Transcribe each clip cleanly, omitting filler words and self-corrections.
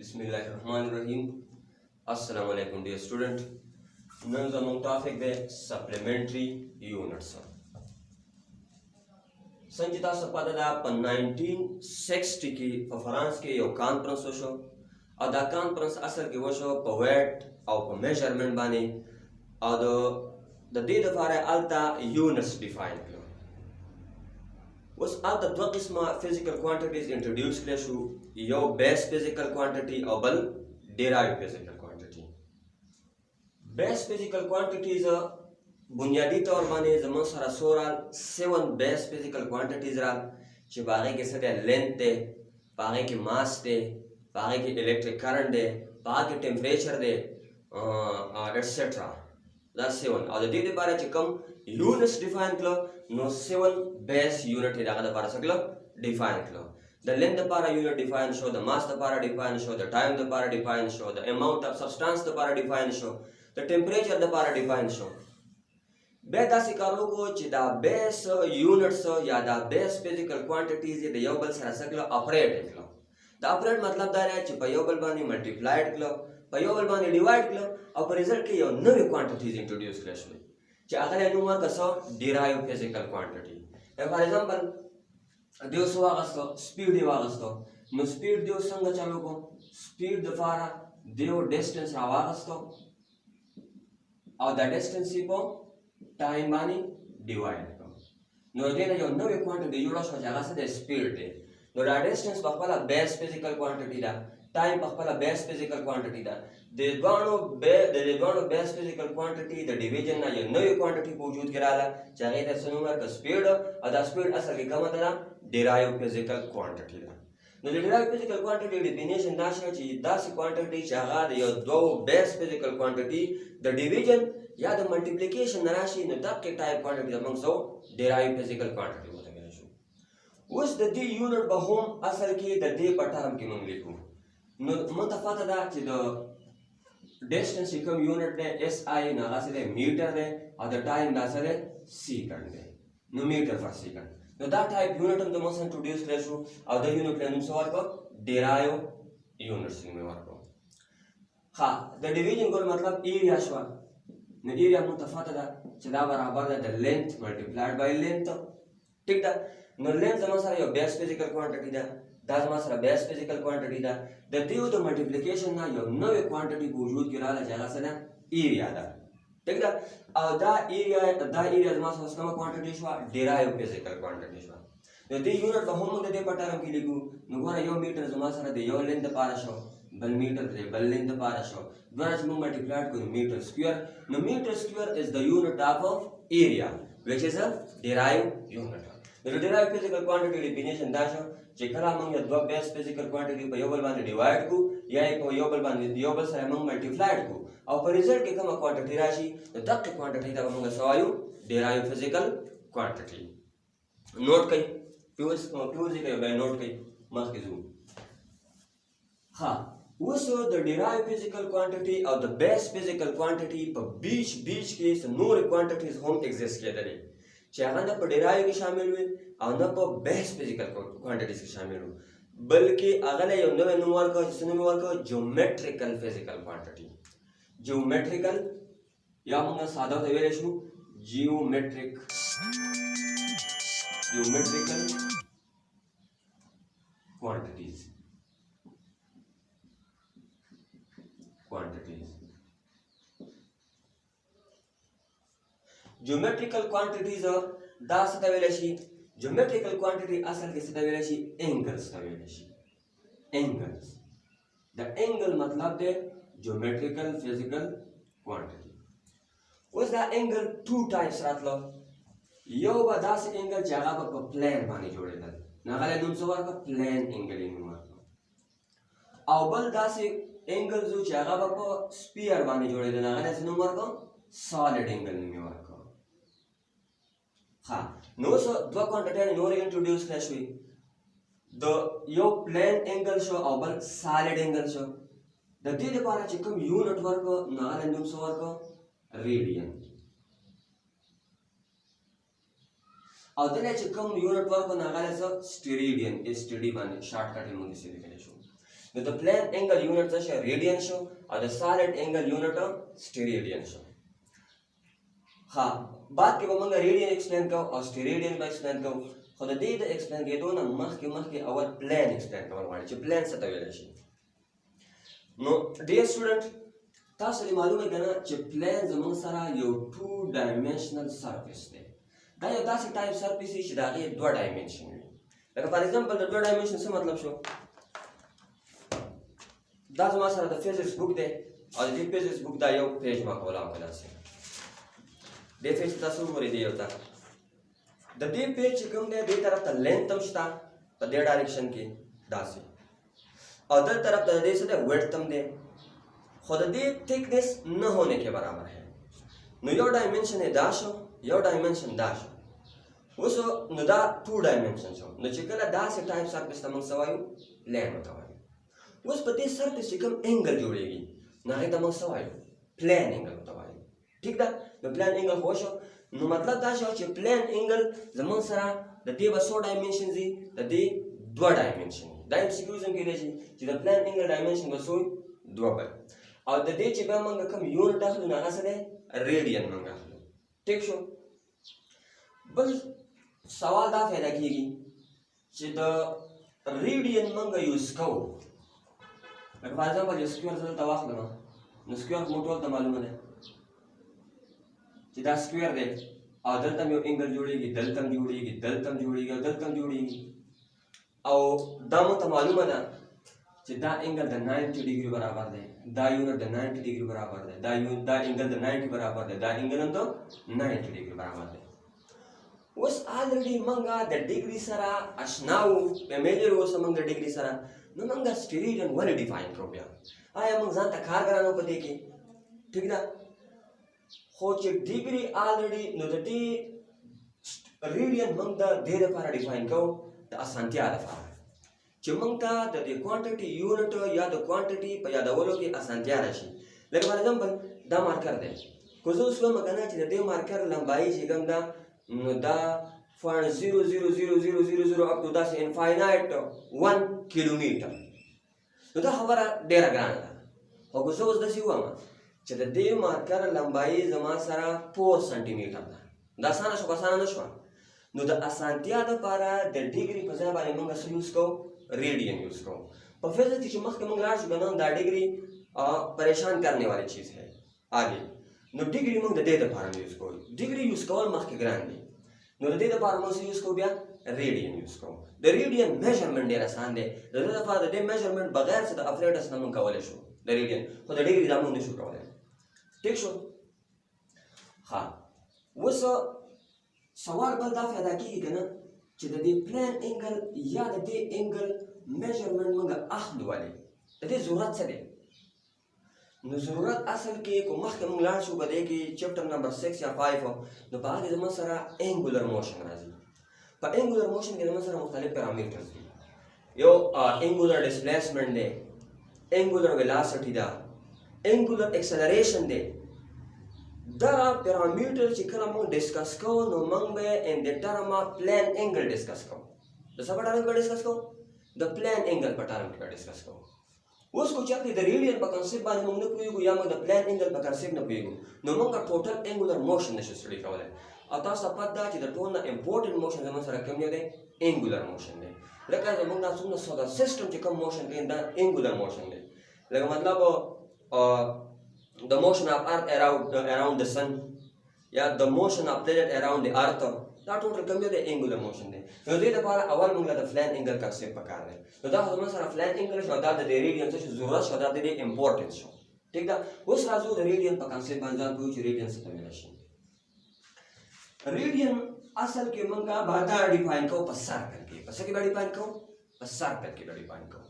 बिस्मिल्लाहिर्रहमानिर्रहीम। अस्सलाम वालेकुम डियर स्टूडेंट। नन ज़मून टॉपिक दे सप्लीमेंट्री यूनिट्स संचिता सपदा पर 1960 की फ्रांस के यो कॉन्फ्रेंस वशो और दा कॉन्फ्रेंस असल के वशो पर वेट और पर मेजरमेंट बानी और द दे दफारे अल्ता यूनिट्स डिफाइन किया उस अल्ता दो किस्म फिजिकल क्वांटिटीज इंट्रोड्यूस किया शु यो बेस फिजिकल क्वांटिटी और बल derive physical quantity. Base physical quantities बुनियादी तौर माने जमन सारा सोराल 7 बेस फिजिकल क्वांटिटीज रा चे बागे के सदे लेंथ दे, बागे के मास दे, बागे के इलेक्ट्रिक करंट दे, बागे के टेम्परेचर दे एटसेट्रा। That's 7 और दे बारे चे कम यूनिट्स डिफाइन कलो नो 7 बेस यूनिट है दागा बारे सकलो डिफाइन कलो। The length the para unit define show, the mass the para define show, the time the para define show, the amount of substance the para define show, the temperature the para define show. बेदा सिकालो को चिदा base units या दा base physical quantities ये योबल सरा सकलो ऑपरेट कलो। द ऑपरेट मतलब दा है च पयोबल बानी मल्टीप्लाइड कलो, पयोबल बानी डिवाइड कलो और रिजल्ट के यो नवे क्वांटिटीज इंट्रोड्यूस कलो शो। च अगर नुमा कसो derive physical quantity. For example देव सुवागस्तो स्पीड वागस्तो नो स्पीड देव संग चालू को स्पीड दफारा देव डिस्टेंस रावागस्तो और द डिस्टेंस को टाइम मानी डिवाइड को नो देना यो नवे क्वांटिटी जोड़ा सो जागा से स्पीड दे नो द डिस्टेंस पहला बेस फिजिकल क्वांटिटी दा टाइम पहला बेस फिजिकल क्वांटिटी दा दे दोनों बेस फिजिकल क्वांटिटी द डिवीजन ना यो नवे क्वांटिटी वजूद कराला चाहे द सनुमर का स्पीड और द स्पीड असल के कम दा डिराइव फिजिकल क्वांटिटी दा नो डिराइव फिजिकल क्वांटिटी डेफिनेशन दाशा ची 10 क्वांटिटी चाहा यो दो बेस फिजिकल क्वांटिटी द डिवीजन या द मल्टीप्लिकेशन राशि न तब के टाइप क्वांटिटी अमंग सो डिराइव फिजिकल क्वांटिटी होता है शो उस द दी यूनिट बहम असल की द दी पटरम की मंग लिखो नो मुतफाता दा ची द डिस्टेंस कम यूनिट ने एसआई ना आसले मीटर दे और द टाइम ना आसले सेकंड दे नो मीटर पर second know that type unit हम द मोस्ट इंट्रोड्यूस रेशो और द यूनिट ने सवाल को डिराइव यूनिट्स में वर्क को हां द डिवीजन को मतलब एरिया शवा न एरिया मुतफाता दा चला बराबर the length multiplied by length ठीक दा नो लेंथ जमा सारा यो बेस फिजिकल क्वांटिटी दा दाज मासरा बेस फिजिकल क्वांटिटी दा द दियो द मल्टीप्लिकेशन ना यो नवे क्वांटिटी वजूद के लाला जगह से ना एरिया दा ठीक दा और दा एरिया जमा सारा क्वांटिटी शवा डिराइव फिजिकल क्वांटिटी शवा द दी यूनिट द होम दे पटारम की लिखू नुगोरा यो मीटर जमा सारा दे यो लेंथ पारा शो बल मीटर दे बल लेंथ पारा शो द्वारा जम मल्टीप्लाइड को मीटर स्क्वायर नो metre square is the unit of area which is a derive unit द डिराइव फिजिकल क्वांटिटी डेफिनेशन दाशो जेकरा मंग दो बेस फिजिकल क्वांटिटी पे योबल बाने डिवाइड को या एक योबल बाने योबल से मंग मल्टीप्लाइड को और पर रिजल्ट के कम क्वांटिटी राशि तो तक के क्वांटिटी दा मंग सवायु डिराइव फिजिकल क्वांटिटी नोट कई प्यूज के बाय नोट कई मास के जूम हां also the derived physical quantity or the base physical quantity पर बीच के नूर क्वांटिटीज हम एग्जिस्ट किया दे चाहे ना पर डेराइव के शामिल हुए और ना पर बेस फिजिकल क्वांटिटीज के शामिल हो बल्कि अगले यो नवे नंबर का जिसने नंबर का ज्योमेट्रिकल फिजिकल क्वांटिटी ज्योमेट्रिकल या मंगा सादा तो वेरे शु ज्योमेट्रिकल क्वांटिटीज ज्योमेट्रिकल क्वांटिटीज दा सतावेलेशी ज्योमेट्रिकल क्वांटिटी असल के सतावेलेशी एंगल्स सतावेलेशी एंगल्स द एंगल मतलब दे ज्योमेट्रिकल फिजिकल क्वांटिटी उस द एंगल टू टाइप्स रातलो यो बदास एंगल जगह पर प्लेन बानी जोड़ेला नगले नुन सवार का प्लेन एंगल इन मारको अवल दास एंगल जो जगह पर स्फीयर बानी जोड़ेला नगले नंबर को सॉलिड एंगल में मारको हाँ नो सो दो क्वांटिटी नो इंट्रोड्यूस कैश हुई द यो plane angle show aval solid angle show the they पारा चिकम यूनिट वर्क नाले नुन सो वर्क रेडियन और देने चिकम यूनिट वर्क नाले सो स्टेरेडियन स्टडी बानी शॉर्टकट में मुझे लिखे शो نو د پلان انګل یونټ څه شو ریډین شو او د سالډ انګل یونټ سټیریډین شو ها بعد کې به موږ ریډین ایکسپلین کوو او سټیریډین به ایکسپلین کوو خو د دې د ایکسپلین کېدو نه مخکې اول پلان ایکسپلین کول غواړي چې پلان څه ته ویلی شي نو ډیر سټوډنټ تاسو ته معلومه که نه چې پلان زموږ سره یو 2 ډایمنشنل سرفیس دی دا یو داسې ټایپ سرفیس دی چې د هغې 2 ډایمنشن وي لکه فار ایگزامپل د 2 ډایمنشن څه مطلب شو دا زما سره د فزکس بک دی او د دې فزکس بک دا یو پیج ما کولاو که داسې دې پیج ته تاسو وګورئ دې یو ته د دې پیج چې کوم دی دې طرف ته لینث هم شته په دې ډایرکشن کې داسې और दर तरफ दे से वेट तम दे खुद दे थिकनेस न होने के बराबर है नो योर डायमेंशन है दाशो योर डायमेंशन दाशो उसो नो दा 2 डायमेंशन छो नो चिकला दा से टाइप सरफेस तम सवायु प्लेन बतावायु उस पते सरफेस से कम एंगल जोड़ेगी ना है तम सवायु प्लेन एंगल बतावायु ठीक दा नो प्लेन एंगल होशो नो मतलब दाशो कि प्लेन एंगल जमन सरा द दे 100 डायमेंशन जी द दे 2 डायमेंशन دا MCQs هم کېدای شي چې د پلان انګل ډایمنشن به څو 2 وي او د دې چې به موږ کوم یونټ اخلو نو هغه څه دی ریډین موږ اخلو ټیک شو بل سوال دا پیدا کېږي چې د ریډین موږ یوز کوو لکه فار ایگزامپل یو سکویر زه دلته واخلم نو سکویر مو ټول ته معلومه ده چې دا سکویر دی او دلته یو انګل جوړېږي دلته هم جوړېږي دلته هم جوړېږي او دلته هم جوړېږي او دا مو ته معلومه ده چې دا انګل د 90 ډیګري برابر دی دا یونټ د 90 ډیګري برابر دی دا انګل د 90 برابر دی دا انګل هم د 90 ډیګري برابر دی اوس الریډي موږ د ډیګري سره آشنا وو فیملییر اوسه موږ د ډیګري سره نو موږ سټیریډین ولې ډیفاین کړو بیا آیا موږ ځان ته کار ګرانو په دې کې ټیک ده خو چې ډیګري الریډي نو د دې ریډین موږ د دې لپاره ډیفاین کوو د اسانتیا لپاره چې موږ ته د دې کوانټیټي یونټ یا د کوانټیټي په یادولو کې اسانتیا راشي لکه فار ایگزامپل دا مارکر دی خو زه اوس وایم که نه چې د دې مارکر لمبایي چې کوم ده نو دا 0.00000 اپ ټو داسې انفاینایټ 1 کیلومیټر نو دا خبره ډېره ګرانه ده خو که زه اوس داسې ووایم چې د دې مارکر لمبایي زما سره 4 سانټي میټر ده دا اسانه شو که اسانه نه شوه نو د اسانتیا دپاره د ډیګري په ځای باندې موږ څه یوز کوو ریډین یوز کوو په فزکس کې چې مخکې موږ لاړ شو که نه دا ډیګري پریشان کرنے والی چیز ہے آگے نو ډیګري موږ د دې دپاره یوز کوو ډیګري یوز کول مخکې ګران دي نو د دې دپاره موږ څه یوز کوو بیا ریډین یوز کوو د ریډین میجرمنټ ډېر اسان دی د دې دپاره د دې میجرمنټ بغیر څه د اپریټس نه موږ کولی شو د ریډین خو د ډیګري دا موږ نه شو کولی ټیک شو ها اوس سوال بل دا پیدا کېږي که نه چې د دې پلان انګل یا د دې انګل میجرمنټ موږ اخلو ولې د دې ضرورت څه دی نو ضرورت اصل کې کوم مخکې موږ لاړ شو په دې کې چپټر نمبر 6 یا 5 نو په هغې زموږ سره انګولر موشن راځي په انګولر موشن کې زموږ سره مختلف پیرامیټرز دي یو انګولر ډسپلیسمنټ دی انګولر ویلاسټي ده انګولر اکسلریشن دی دا پیرامیټر چې کله موږ ډسکس کوو نو موږ به ان د ټرم آف پلان انګل ډسکس کوو د څه په ټرم کې ډسکس کوو د پلان انګل په ټرم کې ډسکس کوو اوس کو چې د ریډین په کنسپټ باندې موږ نه پوهېږو یا موږ د پلان انګل په کنسپټ نه پوهېږو نو موږ ټوټل انګولر موشن نشو سټډي کولی او تاسو ته پته ده چې د ټول نه امپورټنټ موشن زموږ سره کوم یو دی انګولر موشن دی لکه زموږ دا څومره سودا سیسټم چې کوم موشن کوي دا انګولر موشن دی لکه مطلب the motion of earth around the sun یا the motion of planet around the earth دا ټوټل کوم دی انګولر موشن دی نو دې لپاره اول موږ د فلان انګل کنسپټ پکار دی نو دا زموږ سره فلان انګل شو دا د ریډین څه ضرورت شو دا د امپورټنس شو ٹھیک ده اوس راځو د ریډین په کنسپټ باندې ځان کوو چې ریډین څه ته ویل شي ریډین اصل کې موږ بادا ډیفاین کوو په سرکل کې په څه کې ډیفاین کوو په سرکل کې ډیفاین کوو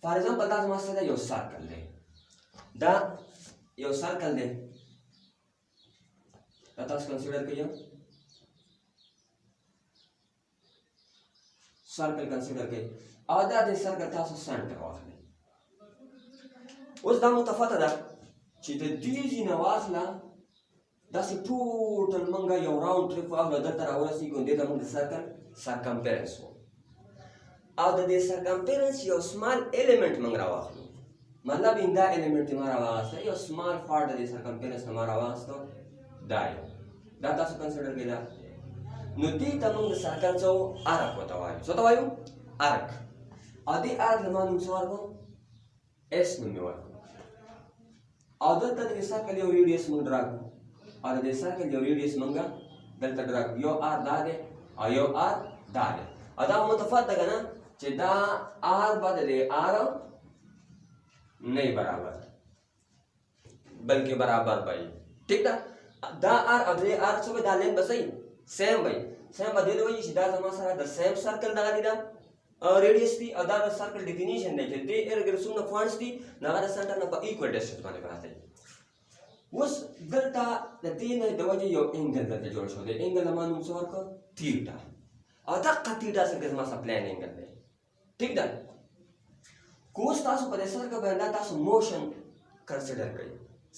فار ایگزامپل دا زموږ سره یو سرکل دی دا یو سرکل دی دا تاسو کنسیډر کړئ سرکل کنسیډر کړئ او دا د سرکل تاسو سنټر واخلئ اوس دا متفته ده چې د دې ځینه واخله داسې ټوټل موږ یو راوند ټریپ واخلو دلته راورسېږو دې ته موږ د سرکل سرکمفرنس وایو او د دې سرکمفرنس یو سمال ایلیمنٹ موږ راواخلو مطلب ان دا ایلیمنٹ ما راواخسته یو سمال پارت د دې سرکمفرنس نه ما راواخسته دا تاسو کنسیډر کړئ نو دې ته موږ د سرکل څو ارک وته وایو څه ته وایو ارک ا دې ارک له ما نوم څه ورکو اس نوم ورکو او دلته د سرکل یو ریډیوس موږ ډراګو او د سرکل یو ریډیوس موږ دلته ډراګو یو ار دا دی او یو ار دا دی ا دا متفاوت ده کنه چې دا ار بدلې ار نه برابر بلکې برابر وي ٹھیک ده دا ار او دې ار څه به دا لین بسې سیم وي سیم بدلې وي چې دا زما سره د سیم سرکل دغه دی دا radius دی او دا د سرکل ډیفینیشن دی چې دې ارګرسونه پوینټس دي نه د سنټر نه په ایکوال ډیسټنس باندې پراته دي اوس دلته د دې نه د وجه یو انګل دلته جوړ شو دی انګل ما نوم څه ورکړ تھیټا او دا تھیټا څنګه زما سره پلان انګل دی ٹھیک ده کوس تاسو په دې سرکل باندې تاسو موشن کنسیډر کړئ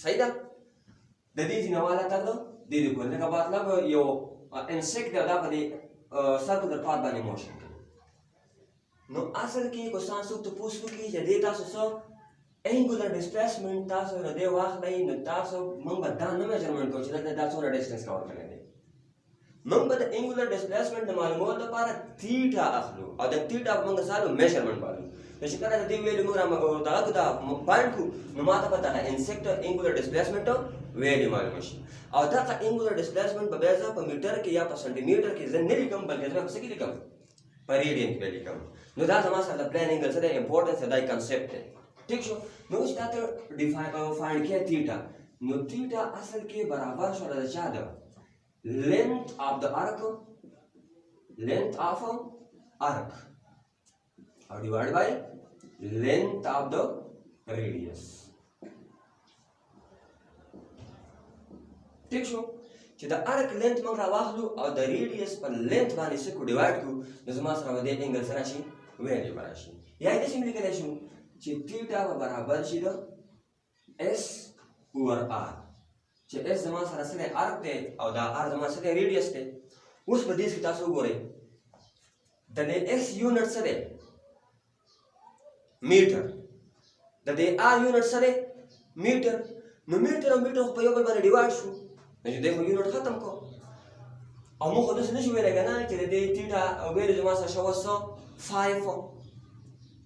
صحیح ده د دې جنواله تر دې په لکه مطلب یو انسیکټ دا په دې سرکل د پات باندې موشن نو اصل کې کو تاسو ته پوښتنه کوي چې دې تاسو سره انګولر ډیسپلیسمنت تاسو نه دی واخلئ نو تاسو موږ به دا نه میجرمنټ کوو چې دا څومره ډیسټنس کور کړی دی موږ به د انګولر ډیسپلیسمنت د معلوماتو لپاره تھیټا اخلو او د تھیټا موږ سره میجرمنټ وایو نو چې کله دې ویلو موږ دا پوینټ کو نو ماته پته ده انسیکټ انګولر ډیسپلیسمنت ویلو معلوم شي او دا انګولر ډیسپلیسمنت په بیزه په میټر کې یا په سنټي میټر کې ځنه لیکم بلکې زما په څه کې لیکم په ریډین کې لیکم نو دا زما سره د پلان انګل سره امپورټنس دا کنسپټ دی ٹھیک شو نو چې تاسو ډیفاین فایند کړئ تھیټا نو تھیټا اصل کې برابر شو د چا ده length of the arc or divided by length of the radius ٹھیک شو چې د arc length موږ راواخلو او د radius په length باندې څه کو ډیوایډ کو نو زما سره د انګل سره شي ویلیو راشي یا دې سم لیکلی شو چې تھیټا برابر شي د s اوور r چې s زما سره سره arc دی او دا r زما سره ریډیوس دی اوس په دې کې تاسو وګورئ د دې s یونټ سره میټر د دې r یونټ سره میټر نو میټر او میټر په یو بل باندې ډیوایډ شو نو چې دغه یونټ ختم کو او موږ د څه نشو ویل کنه چې د تھیټا ویل زما سره شو 5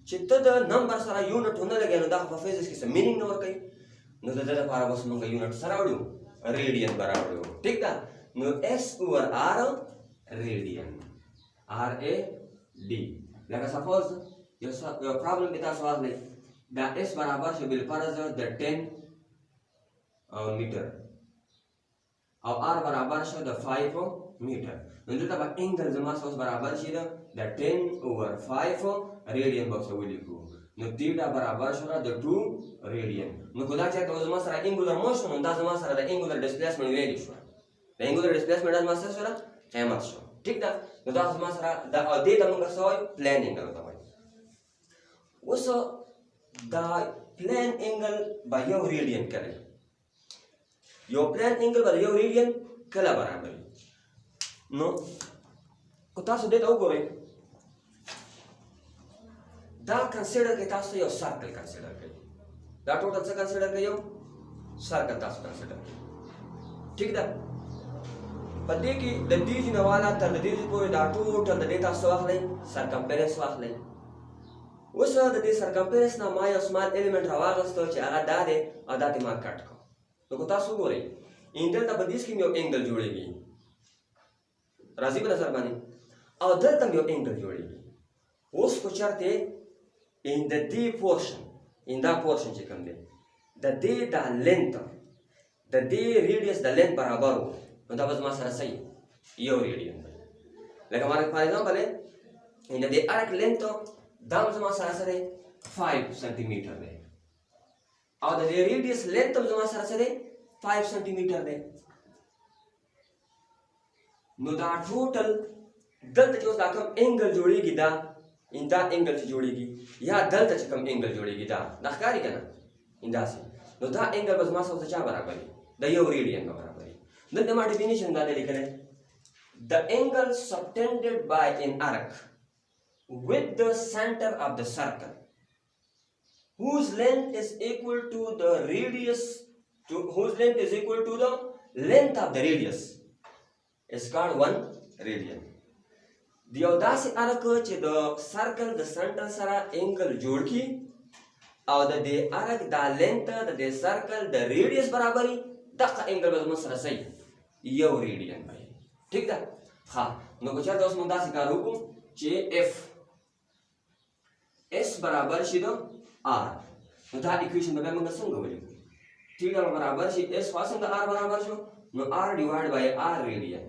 چې ته د نمبر سره یونټ ونه لګې نو دا په فزیکس کې څه مینینګ نه ورکوي نو د دې لپاره اوس موږ یونټ سره وړو ریډین برابر ٹھیک ده نو s اوور r ریډین r a d لکه سپوز یو پرابلم کې تاسو واخلئ دا s برابر شو بل فرض د 10 میټر او r برابر شو د 5 میټر نو دلته به انګل زما سره برابر شي د 10 اوور 5 ریډین بکس ولیکو نو تھیټا برابر شو د 2 ریډین نو خدا چې د زما سره انګولر موشن دا زما سره د انګولر ډیسپلیسمنت ویلی شو د انګولر ډیسپلیسمنت زما سره قیمت شو ٹھیک ده نو دا زما سره د دې د موږ سره پلان انګل ته وایي اوس دا پلان انګل به یو ریډین کړي یو پلان انګل به یو ریډین کله برابر نو کو تاسو دې ته وګورئ دا کنسیډر کې تاسو یو سرکل کنسیډر کړئ دا ټوټل څه کنسیډر کړئ یو سرکل تاسو کنسیډر کړئ ٹھیک ده په دې کې د دې جنواله تر دې پورې دا ټوټل د دې تاسو واخلئ سرکمفرنس واخلئ اوس د دې سرکمفرنس نه ما یو سمال ایلیمنٹ راواغستو چې هغه دا دی او دا دې ما کټ کړو نو کو تاسو وګورئ انګل ته په دې کې یو انګل جوړیږي راځي په نظر باندې او دلته یو انګل جوړیږي اوس کو چرته in the d portion in that portion چې کوم دی د دې د لینث د دې ریډیوس د لینث برابر وو نو دا به زما سره صحیح یو ریډیوس لکه فار ایگزامپل ان د arc length دا زما سره سره 5 سنټي میټر دی او د ریډیوس لینث زما سره سره 5 سنټي میټر دی نو دا ټوټل دلته چې دا کوم انګل جوړیږي دا ان دا انګل چې جوړیږي یا دلته چې کوم انګل جوړیږي دا ښکاري کنه انداسې نو دا انګل به زما سره چا برابر وي د یو ریډین برابر وي دلته ما ډیفینیشن دا لیکلی the angle subtended by an arc with the center of the circle whose length is equal to the radius whose length is equal to the length of the radius is called 1 radian. The audacy arc che the circle the center sara angle जोड़ की और the arc the length the circle the radius बराबरी तक angle बस मसरा सही यो radian भाई ठीक था हाँ नो कुछ तो उसमें दासी का रूप che f s बराबर शिदो r नो था इक्वेशन में मंगा संग बोले थीटा बराबर शि s वासन का r बराबर शो नो r divide by r radian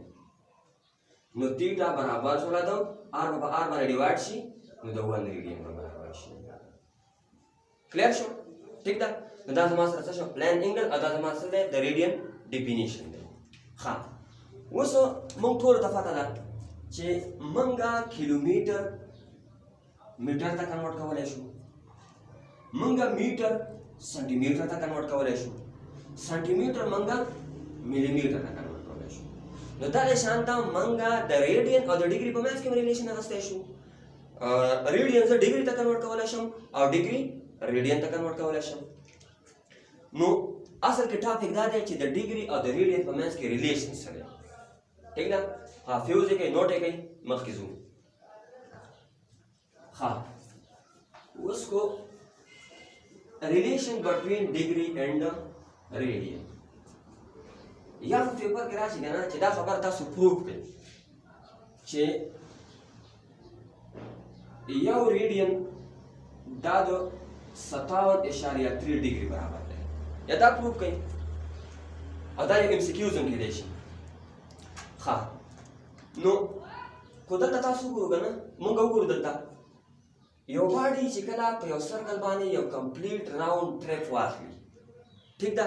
नो थीटा बराबर सोला दो r बार डिवाइड शी नो द 1 रेडियन बराबर शी क्लियर शो ठीक था नो दा समास रसा शो प्लेन एंगल अदा समास दे द रेडियन डेफिनेशन दे हां वसो मंग थोर दफा ता चे मंगा किलोमीटर मीटर तक कन्वर्ट कवले शो मंगा मीटर सेंटीमीटर तक कन्वर्ट कवले शो सेंटीमीटर मंगा मिलीमीटर तक कन्वर्ट कवले शो नो दाले शांता मंगा द रेडियन और द डिग्री पर मैच के रिलेशन असते शो रेडियन से डिग्री तक कन्वर्ट कवले शो और डिग्री रेडियन तक कन्वर्ट कवले शो नो असल के टॉपिक दा दे चे द डिग्री और द रेडियन पर मैच के रिलेशन सले ठीक ना हां फ्यूज के नोट है कहीं मत कीजू हाँ उसको relation between degree and radian या पेपर के राशि ना चिदा खबर था सुप्रूफ पे चे या रेडियन दादो 57.3 डिग्री बराबर है या दा प्रूफ कहीं अदा ये एमसीक्यूज उनकी देश हाँ नो खुदा तथा सुगुरु गना मंगा गुरु दत्ता यो गाड़ी चिकला पे यो सर्कल बानी यो कंप्लीट राउंड ट्रिप वाली ठीक था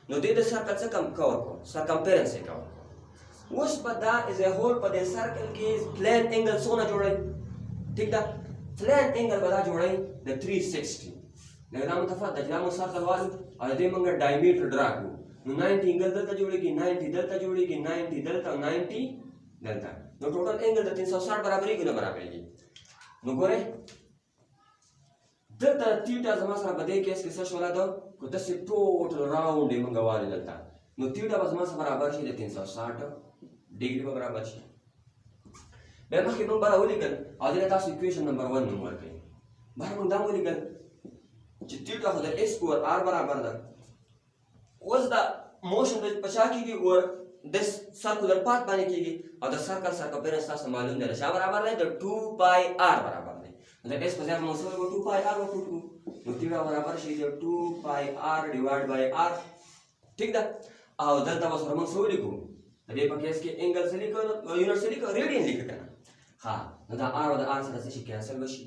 नो दे द सर्कल से कम कवर को सर्कमफेरेंस से कवर उस बदा इज ए होल पर द सर्कल के प्लेन एंगल सोना जोड़े ठीक था प्लेन एंगल बदा जोड़े द 360 लेकिन हम तफा दजला में सर्कल वाली और दे मंगा डायमीटर ड्रा को 90 एंगल दलता जोड़ेगी 90 दलता जोड़ेगी 90 दलता 90 दलता नो टोटल एंगल द 360 बराबर ही गुना बराबर है नो गोरे दलता थीटा जमा सरा बदे केस के सच वाला दो को दस टोटल राउंड मंगा वाले दलता नो थीटा जमा सरा बराबर है 360 डिग्री पर बराबर है मैं मख के बरा होली कर आज ने तास इक्वेशन नंबर 1 नंबर पे बाहर में दाम होली कर थीटा को s स्क्वायर r बराबर the was the motion that पचा की और this circular path बने की और the circle circumference का मालूम है क्या बराबर है तो 2 pi r बराबर है मतलब s पचा में उसको 2 pi r और 2 तो थीटा बराबर है 2 pi r divide by r ठीक है और डेल्टा बस हम सो लिखो अरे पर केस के एंगल से लिखो यूनिट से लिखो रेडियन लिख देना हां मतलब r और r से कैंसिल बशी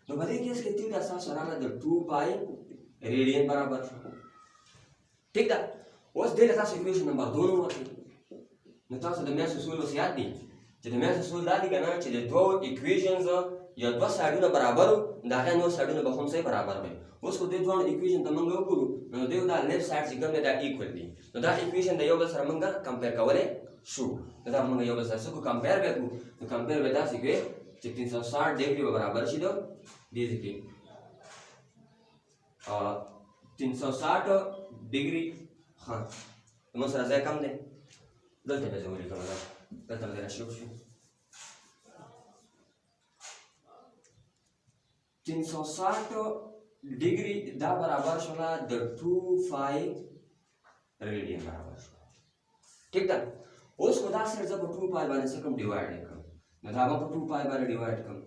तो बदे केस के थीटा सा सराना तो 2 pi रेडियन बराबर ठीक था उस दे लेता इक्वेशन नंबर 2 नंबर नता से दमेस उसूल वसियाती जे दमेस उसूल दादी गना जे दो इक्वेशंस या दो साइडों बराबर दाखा नो साइडों बखम से बराबर में उसको दे दोन इक्वेशन तमंग गुरु न दे दा लेफ्ट साइड से गम दा इक्वल दी तो दा इक्वेशन द योगल सर मंगा कंपेयर कवले शू दा मंगा योगल सर से को कंपेयर बेकू तो कंपेयर बेदा सिके 360 डिग्री बराबर छी दो दे दिखे 360 डिग्री हाँ तो मसला ज़्यादा कम दे गलत है जोड़ी का मतलब गलत है मेरा शुभ 360 डिग्री दा बराबर शोला द 25 रेडियन बराबर ठीक था उसको दा से जब 2 पाई बारे से कम डिवाइड है कम न दा को 2 पाई बारे डिवाइड कम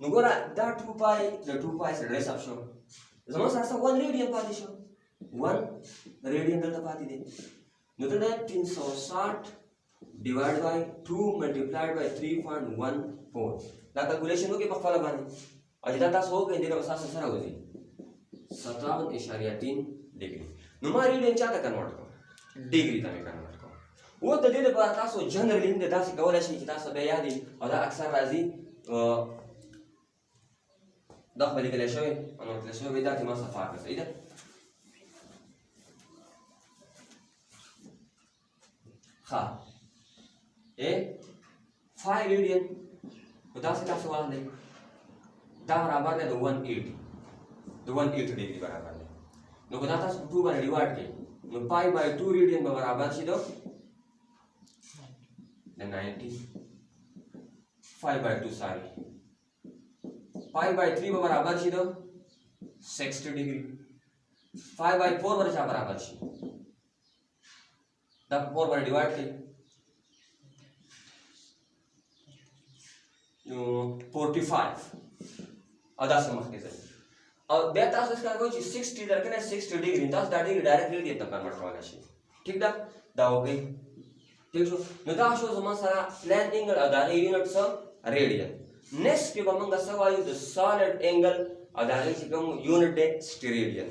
नुगोरा दा 2 पाई द 2 पाई से रेस ऑप्शन जमा सा 1 रेडियन पाती शो 1 रेडियन दलता पाती दे नो तो 360 डिवाइड बाय 2 मल्टीप्लाइड बाय 3.14 दा कैलकुलेशन हो के पक्का लगाने और इधर दास हो गए देगा बस आसान हो जाए 57.3 डिग्री नुमा रेडियन चाहता कन्वर्ट को डिग्री तक कन्वर्ट को वो तो दे दे बात आसो जनरली इन दास गवला शी की दास बयादी और अक्सर राजी دخل كده شوي انا قلت له شوي بداتي ما صفاك بس ايه ده خا ايه 5 रेडियन 10 का सवाल है دا برابر دی د 180 د 180 ډیګري برابر دی نو که دا تاسو په 2 باندې ډیوایډ کړئ نو پای بای 2 ریډین به برابر شي د 90 5 by 2 sorry 5 by 3 बराबर छी दो 60 डिग्री 5 by 4 वर जा बराबर छी तब 4 वर डिवाइड करी 45 आधा समझ के सही और बेटा इसका कोई 60 दर के 60 डिग्री 10 डिग्री डायरेक्ट रेडियन तक कन्वर्ट होगा छी ठीक दा हो गई ठीक छो न दा शो जमा सारा प्लेन एंगल अदा यूनिट सब रेडियन नेक्स्ट के बमंगा सवायु द सॉलिड एंगल अदा यूनिट है स्टेरेडियन